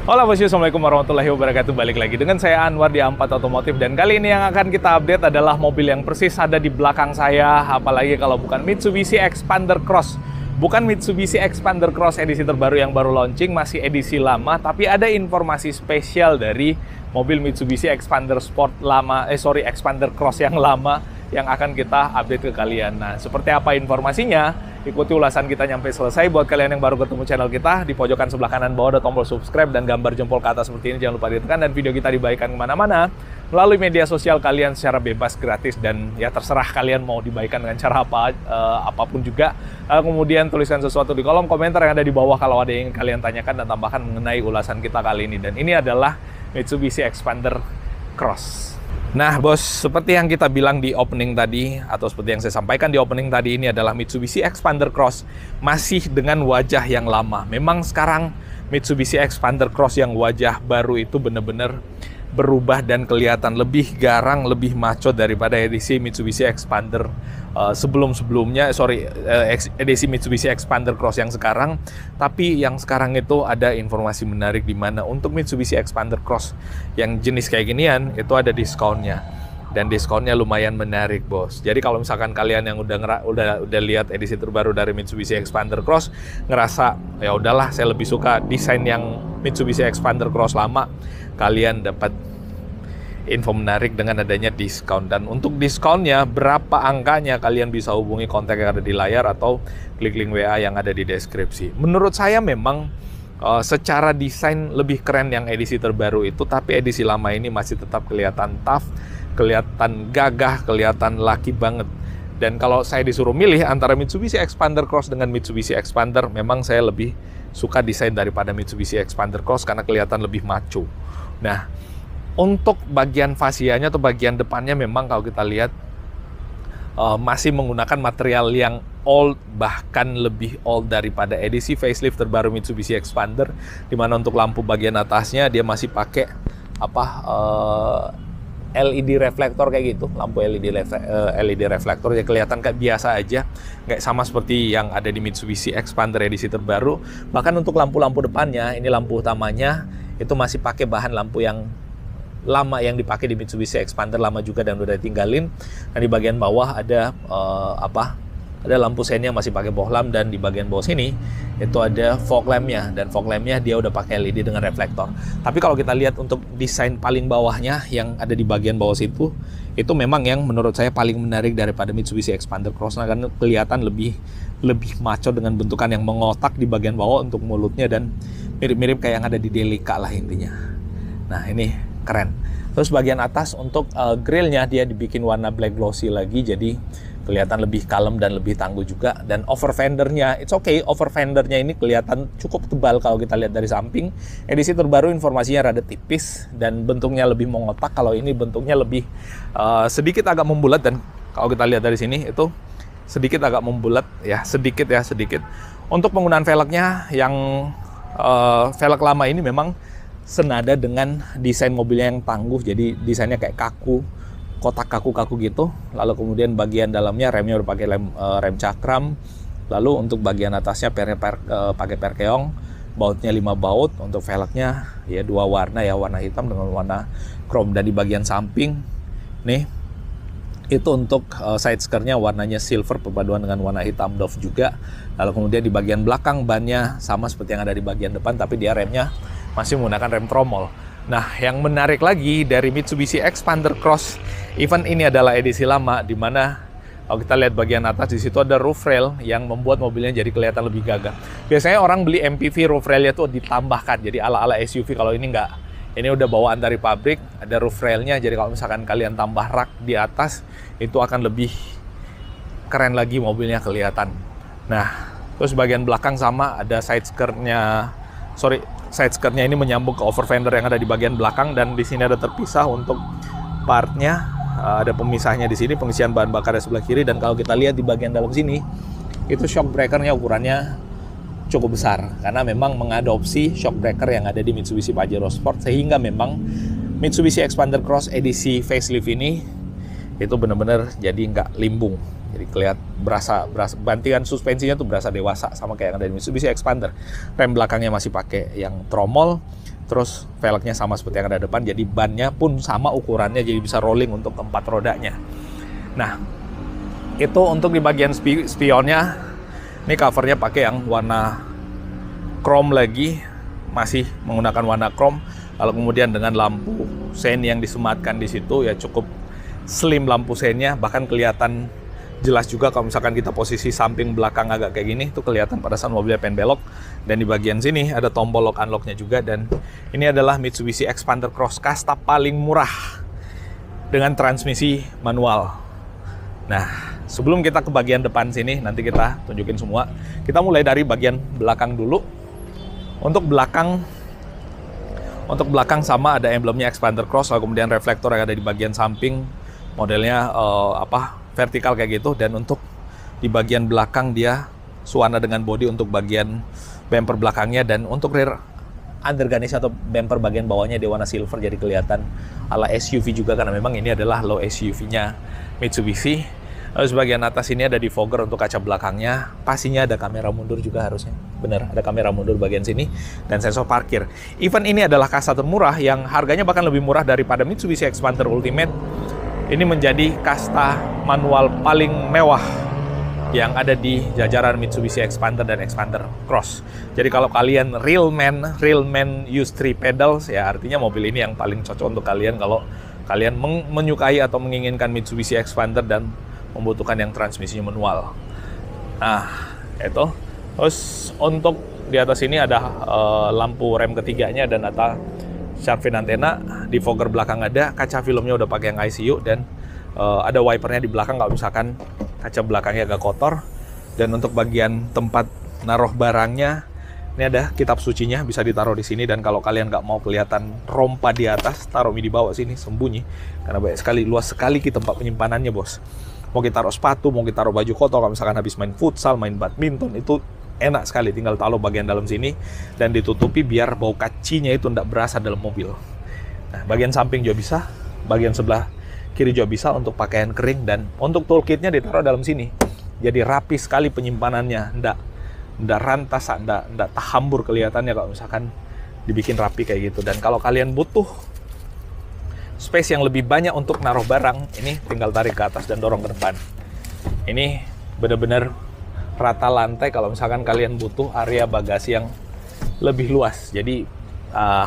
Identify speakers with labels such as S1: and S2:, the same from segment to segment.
S1: Halo bosku, assalamualaikum warahmatullahi wabarakatuh. Balik lagi dengan saya Anwar di A4 Otomotif. Dan kali ini yang akan kita update adalah mobil yang persis ada di belakang saya. Apalagi kalau bukan Mitsubishi Xpander Cross. Bukan Mitsubishi Xpander Cross edisi terbaru yang baru launching, masih edisi lama. Tapi ada informasi spesial dari mobil Mitsubishi Xpander Xpander Cross yang lama yang akan kita update ke kalian. Nah, seperti apa informasinya? Ikuti ulasan kita sampai selesai. Buat kalian yang baru ketemu channel kita, di pojokan sebelah kanan bawah ada tombol subscribe dan gambar jempol ke atas seperti ini. Jangan lupa ditekan, dan video kita dibagikan kemana-mana melalui media sosial kalian secara bebas, gratis, dan ya terserah kalian mau dibagikan dengan cara apa, apapun juga. Kemudian tuliskan sesuatu di kolom komentar yang ada di bawah kalau ada yang kalian tanyakan dan tambahkan mengenai ulasan kita kali ini. Dan ini adalah Mitsubishi Xpander Cross. Nah bos, seperti yang kita bilang di opening tadi, atau seperti yang saya sampaikan di opening tadi, ini adalah Mitsubishi Xpander Cross masih dengan wajah yang lama. Memang sekarang Mitsubishi Xpander Cross yang wajah baru itu benar-benar berubah dan kelihatan lebih garang, lebih maco daripada edisi Mitsubishi Xpander sebelum-sebelumnya, edisi Mitsubishi Xpander Cross yang sekarang. Tapi yang sekarang itu ada informasi menarik di mana untuk Mitsubishi Xpander Cross yang jenis kayak ginian itu ada diskonnya. Dan diskonnya lumayan menarik bos. Jadi kalau misalkan kalian yang udah lihat edisi terbaru dari Mitsubishi Xpander Cross, ngerasa ya udahlah saya lebih suka desain yang Mitsubishi Xpander Cross lama, kalian dapat info menarik dengan adanya diskon. Dan untuk diskonnya berapa angkanya, kalian bisa hubungi kontak yang ada di layar atau klik link WA yang ada di deskripsi. Menurut saya memang secara desain lebih keren yang edisi terbaru itu, tapi edisi lama ini masih tetap kelihatan tough, kelihatan gagah, kelihatan laki banget. Dan kalau saya disuruh milih antara Mitsubishi Xpander Cross dengan Mitsubishi Xpander, memang saya lebih suka desain daripada Mitsubishi Xpander Cross karena kelihatan lebih maco. Nah, untuk bagian fasianya atau bagian depannya memang kalau kita lihat masih menggunakan material yang old, bahkan lebih old daripada edisi facelift terbaru Mitsubishi Xpander, dimana untuk lampu bagian atasnya dia masih pakai LED reflektor kayak gitu, lampu LED reflektor ya, kelihatan kayak biasa aja, nggak sama seperti yang ada di Mitsubishi Xpander edisi terbaru. Bahkan untuk lampu-lampu depannya, ini lampu utamanya itu masih pakai bahan lampu yang lama yang dipakai di Mitsubishi Xpander lama juga dan udah ditinggalin. Dan di bagian bawah ada ada lampu seinnya masih pakai bohlam, dan di bagian bawah sini itu ada fog lampnya, dan fog lampnya dia udah pakai LED dengan reflektor. Tapi kalau kita lihat untuk desain paling bawahnya yang ada di bagian bawah situ, itu memang yang menurut saya paling menarik daripada Mitsubishi Xpander Cross, karena kelihatan lebih maco dengan bentukan yang mengotak di bagian bawah untuk mulutnya, dan mirip-mirip kayak yang ada di Delica lah intinya. Nah ini keren. Terus bagian atas untuk grillnya dia dibikin warna black glossy lagi, jadi kelihatan lebih kalem dan lebih tangguh juga. Dan over fendernya, it's okay, over fendernya ini kelihatan cukup tebal kalau kita lihat dari samping. Edisi terbaru informasinya rada tipis dan bentuknya lebih mengotak. Kalau ini bentuknya lebih sedikit agak membulat, dan kalau kita lihat dari sini itu sedikit agak membulat ya, sedikit. Untuk penggunaan velgnya yang velg lama ini memang senada dengan desain mobilnya yang tangguh, jadi desainnya kayak kaku, kotak kaku-kaku gitu. Lalu kemudian bagian dalamnya remnya udah pakai rem cakram. Lalu untuk bagian atasnya pakai perkeong, bautnya 5 baut. Untuk velgnya ya 2 warna ya, warna hitam dengan warna chrome. Dan di bagian samping nih itu untuk side skirtnya warnanya silver perpaduan dengan warna hitam Dove juga. Lalu kemudian di bagian belakang bannya sama seperti yang ada di bagian depan, tapi dia remnya masih menggunakan rem tromol. Nah, yang menarik lagi dari Mitsubishi Xpander Cross event ini adalah edisi lama, di mana kalau kita lihat bagian atas di situ ada roof rail yang membuat mobilnya jadi kelihatan lebih gagah. Biasanya orang beli MPV roof railnya tuh ditambahkan, jadi ala-ala SUV. Kalau ini enggak, ini udah bawaan dari pabrik, ada roof railnya. Jadi kalau misalkan kalian tambah rak di atas, itu akan lebih keren lagi mobilnya kelihatan. Nah, terus bagian belakang sama ada side skirtnya ini menyambung ke over fender yang ada di bagian belakang, dan di sini ada terpisah untuk partnya, ada pemisahnya di sini, pengisian bahan bakar di sebelah kiri. Dan kalau kita lihat di bagian dalam sini, itu shock breakernya ukurannya cukup besar, karena memang mengadopsi shock breaker yang ada di Mitsubishi Pajero Sport, sehingga memang Mitsubishi Xpander Cross edisi facelift ini itu benar-benar jadi nggak limbung. Jadi kelihatan berasa bantingan suspensinya tuh berasa dewasa, sama kayak yang ada di Mitsubishi Xpander. Rem belakangnya masih pakai yang tromol. Terus velgnya sama seperti yang ada depan, jadi bannya pun sama ukurannya, jadi bisa rolling untuk keempat rodanya. Nah, itu untuk di bagian spionnya. Ini covernya pakai yang warna chrome lagi, masih menggunakan warna chrome. Lalu kemudian dengan lampu sein yang disematkan di situ, ya cukup slim lampu seinnya, bahkan kelihatan jelas juga kalau misalkan kita posisi samping belakang agak kayak gini, itu kelihatan pada saat mobilnya pengen belok. Dan di bagian sini ada tombol lock unlocknya juga, dan ini adalah Mitsubishi Xpander Cross kasta paling murah dengan transmisi manual. Nah, sebelum kita ke bagian depan sini, nanti kita tunjukin semua. Kita mulai dari bagian belakang dulu. Untuk belakang sama ada emblemnya Xpander Cross, lalu kemudian reflektor yang ada di bagian samping, modelnya vertikal kayak gitu. Dan untuk di bagian belakang dia suana dengan body untuk bagian bumper belakangnya, dan untuk rear undergarnish atau bumper bagian bawahnya dia warna silver, jadi kelihatan ala SUV juga karena memang ini adalah low SUV-nya Mitsubishi. Lalu sebagian atas ini ada defogger untuk kaca belakangnya. Pastinya ada kamera mundur juga harusnya. Bener, ada kamera mundur bagian sini dan sensor parkir. Even ini adalah kasta termurah yang harganya bahkan lebih murah daripada Mitsubishi Xpander Ultimate. Ini menjadi kasta manual paling mewah yang ada di jajaran Mitsubishi Xpander dan Xpander Cross. Jadi kalau kalian real man use 3 pedals, ya artinya mobil ini yang paling cocok untuk kalian kalau kalian menyukai atau menginginkan Mitsubishi Xpander dan membutuhkan yang transmisinya manual. Nah, itu. Terus untuk di atas ini ada lampu rem ketiganya dan ada shark fin antena, defogger belakang ada, kaca filmnya udah pakai yang ICU, dan ada wipernya di belakang kalau misalkan kaca belakangnya agak kotor. Dan untuk bagian tempat naruh barangnya, ini ada kitab sucinya, bisa ditaruh di sini. Dan kalau kalian nggak mau kelihatan rompa di atas, taruh di bawah sini sembunyi, karena banyak sekali, luas sekali tempat penyimpanannya, bos. Mau kita taruh sepatu, mau kita taruh baju kotor, kalau misalkan habis main futsal, main badminton, itu enak sekali. Tinggal taruh bagian dalam sini dan ditutupi biar bau kacinya itu tidak berasa dalam mobil. Nah, bagian samping juga bisa, bagian sebelah kiri juga bisa untuk pakaian kering, dan untuk toolkitnya ditaruh dalam sini. Jadi rapi sekali penyimpanannya, ndak rantas, ndak tahambur kelihatannya kalau misalkan dibikin rapi kayak gitu. Dan kalau kalian butuh space yang lebih banyak untuk naruh barang, ini tinggal tarik ke atas dan dorong ke depan. Ini benar-benar rata lantai kalau misalkan kalian butuh area bagasi yang lebih luas. Jadi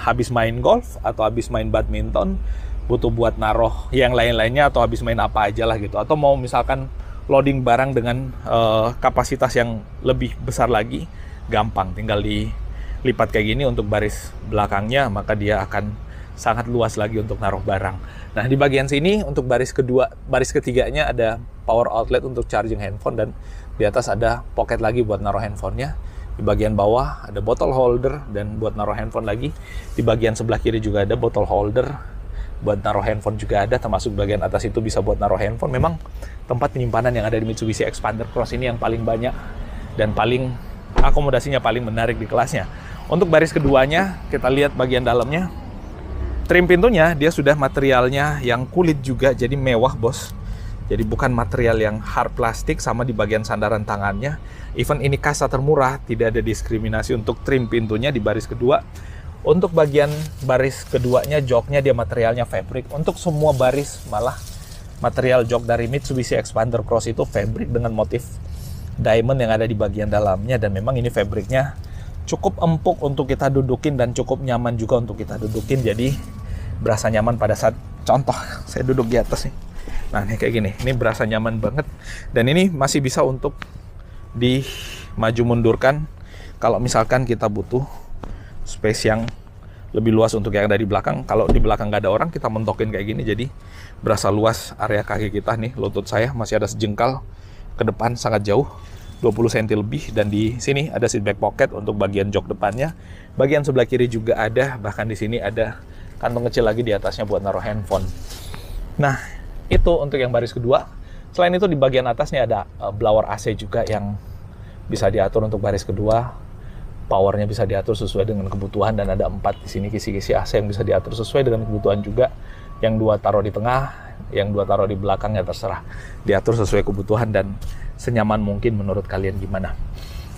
S1: habis main golf atau habis main badminton, butuh buat naruh yang lain-lainnya, atau habis main apa aja lah gitu. Atau mau misalkan loading barang dengan kapasitas yang lebih besar lagi, gampang. Tinggal dilipat kayak gini untuk baris belakangnya, maka dia akan sangat luas lagi untuk naruh barang. Nah, di bagian sini untuk baris ketiganya ada power outlet untuk charging handphone, dan di atas ada pocket lagi buat naruh handphonenya. Di bagian bawah ada bottle holder dan buat naruh handphone lagi. Di bagian sebelah kiri juga ada bottle holder buat naruh handphone juga ada, termasuk bagian atas itu bisa buat naruh handphone. Memang tempat penyimpanan yang ada di Mitsubishi Xpander Cross ini yang paling banyak dan paling akomodasinya paling menarik di kelasnya. Untuk baris keduanya, kita lihat bagian dalamnya. Trim pintunya dia sudah materialnya yang kulit juga, jadi mewah, bos. Jadi bukan material yang hard plastik. Sama di bagian sandaran tangannya. Even ini kasta termurah, tidak ada diskriminasi untuk trim pintunya di baris kedua. Untuk bagian baris keduanya, joknya dia materialnya fabric. Untuk semua baris malah material jok dari Mitsubishi Xpander Cross itu fabric dengan motif diamond yang ada di bagian dalamnya. Dan memang ini fabricnya cukup empuk untuk kita dudukin dan cukup nyaman juga untuk kita dudukin. Jadi berasa nyaman pada saat, contoh saya duduk di atas nih. Nah, ini kayak gini, ini berasa nyaman banget. Dan ini masih bisa untuk dimaju mundurkan kalau misalkan kita butuh space yang lebih luas untuk yang ada di belakang. Kalau di belakang nggak ada orang, kita mentokin kayak gini, jadi berasa luas area kaki kita nih. Lutut saya masih ada sejengkal ke depan, sangat jauh, 20 cm lebih. Dan di sini ada seat back pocket untuk bagian jok depannya. Bagian sebelah kiri juga ada, bahkan di sini ada kantong kecil lagi di atasnya buat naruh handphone. Nah, itu untuk yang baris kedua. Selain itu di bagian atasnya ada blower AC juga yang bisa diatur untuk baris kedua. Powernya bisa diatur sesuai dengan kebutuhan, dan ada 4 di sini kisi-kisi AC yang bisa diatur sesuai dengan kebutuhan juga. Yang 2 taruh di tengah, yang 2 taruh di belakang, ya terserah. Diatur sesuai kebutuhan dan senyaman mungkin menurut kalian gimana.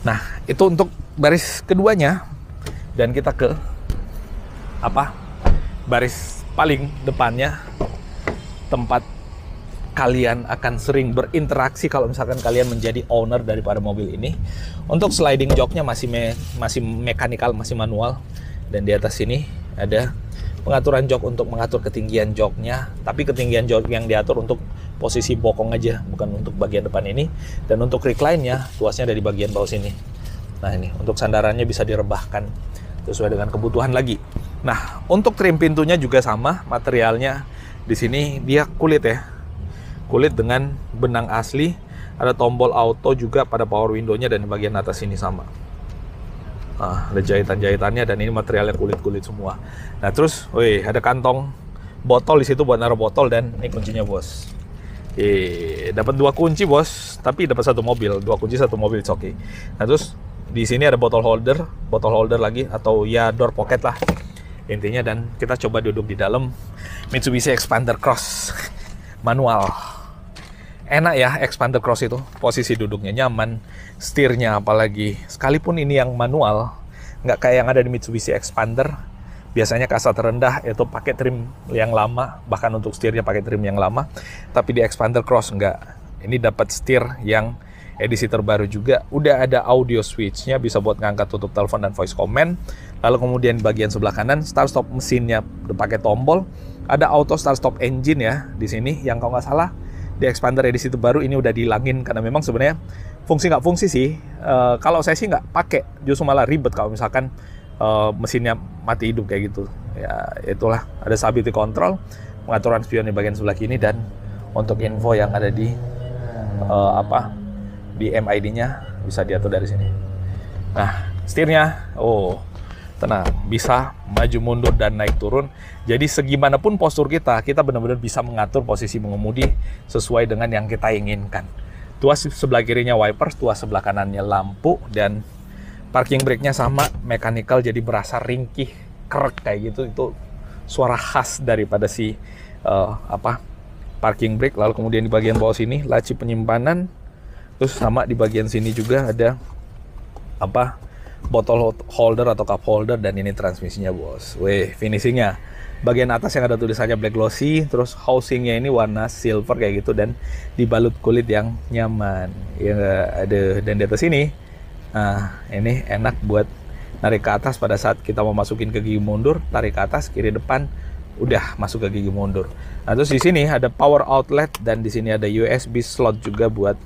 S1: Nah, itu untuk baris keduanya. Dan kita ke baris paling depannya, tempat kalian akan sering berinteraksi kalau misalkan kalian menjadi owner daripada mobil ini. Untuk sliding joknya masih mekanikal, masih manual, dan di atas sini ada pengaturan jok untuk mengatur ketinggian joknya, tapi ketinggian jok yang diatur untuk posisi bokong aja, bukan untuk bagian depan ini. Dan untuk recline-nya, tuasnya ada di bagian bawah sini. Nah ini, untuk sandarannya bisa direbahkan sesuai dengan kebutuhan lagi. Nah, untuk trim pintunya juga sama, materialnya di sini dia kulit ya. Kulit dengan benang asli, ada tombol auto juga pada power window-nya, dan di bagian atas ini sama. Nah, ada jahitan-jahitannya, dan ini materialnya kulit-kulit semua. Nah, terus, ada kantong botol di situ buat naruh botol, dan ini kuncinya, bos. Dapat 2 kunci, bos, tapi dapat 1 mobil, 2 kunci 1 mobil, it's okay. Nah, terus di sini ada botol holder lagi, atau ya door pocket lah intinya. Dan kita coba duduk di dalam Mitsubishi Expander Cross manual. Enak ya Expander Cross itu, posisi duduknya nyaman, setirnya apalagi, sekalipun ini yang manual, nggak kayak yang ada di Mitsubishi Expander. Biasanya kasta terendah itu pakai trim yang lama, bahkan untuk setirnya pakai trim yang lama. Tapi di Expander Cross nggak. Ini dapat setir yang edisi terbaru juga. Udah ada audio switch-nya, bisa buat ngangkat tutup telepon dan voice command. Lalu kemudian di bagian sebelah kanan, start stop mesinnya udah pakai tombol. Ada auto start stop engine ya di sini, yang kalau nggak salah di Expander edisi terbaru ini udah dihilangin, karena memang sebenarnya fungsi nggak fungsi sih. Kalau saya sih nggak pakai, justru malah ribet kalau misalkan mesinnya mati hidup kayak gitu. Ya itulah, ada stability control, pengaturan spion di bagian sebelah kiri, dan untuk info yang ada di di MID-nya bisa diatur dari sini. Nah, setirnya, tenang, bisa maju mundur dan naik turun. Jadi segimanapun postur kita benar-benar bisa mengatur posisi mengemudi sesuai dengan yang kita inginkan. Tuas sebelah kirinya wipers, tuas sebelah kanannya lampu, dan parking brake-nya sama, mechanical, jadi berasa ringkih, kerek kayak gitu. Itu suara khas daripada si parking brake. Lalu kemudian di bagian bawah sini laci penyimpanan, terus sama di bagian sini juga ada botol holder atau cup holder, dan ini transmisinya, bos. Finishingnya bagian atas yang ada tulisannya black glossy, terus housingnya ini warna silver kayak gitu, dan dibalut kulit yang nyaman ya, ada. Dan di atas ini, nah ini enak buat narik ke atas pada saat kita mau masukin ke gigi mundur, tarik ke atas kiri depan, udah masuk ke gigi mundur. Nah, terus di sini ada power outlet, dan di sini ada USB slot juga buat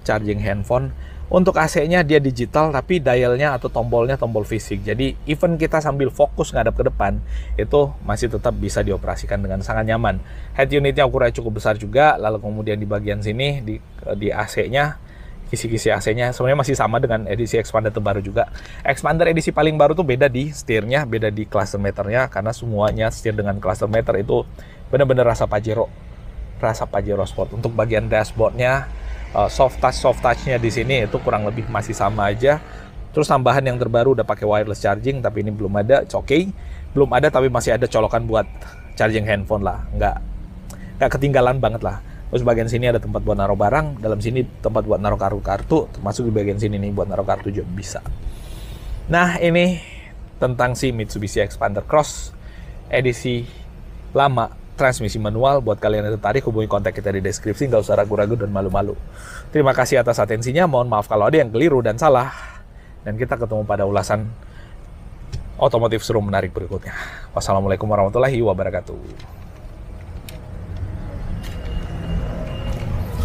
S1: charging handphone. Untuk AC-nya dia digital, tapi dialnya atau tombolnya tombol fisik. Jadi even kita sambil fokus ngadap ke depan, itu masih tetap bisa dioperasikan dengan sangat nyaman. Head unitnya ukurannya cukup besar juga. Lalu kemudian di bagian sini di AC-nya, kisi-kisi AC-nya sebenarnya masih sama dengan edisi Expander terbaru juga. Expander edisi paling baru tuh beda di setirnya, beda di cluster meternya, karena semuanya setir dengan cluster meter itu benar-benar rasa Pajero Sport. Untuk bagian dashboardnya, soft touch-nya di sini itu kurang lebih masih sama aja. Terus tambahan yang terbaru udah pakai wireless charging, tapi ini belum ada, it's okay. Belum ada, tapi masih ada colokan buat charging handphone lah, nggak ketinggalan banget lah. Terus bagian sini ada tempat buat naruh barang, dalam sini tempat buat naruh kartu, termasuk di bagian sini nih buat naruh kartu juga bisa. Nah, ini tentang si Mitsubishi Expander Cross edisi lama, transmisi manual. Buat kalian yang tertarik, hubungi kontak kita di deskripsi, nggak usah ragu-ragu dan malu-malu. Terima kasih atas atensinya, mohon maaf kalau ada yang keliru dan salah, dan kita ketemu pada ulasan otomotif seru menarik berikutnya. Wassalamualaikum warahmatullahi wabarakatuh.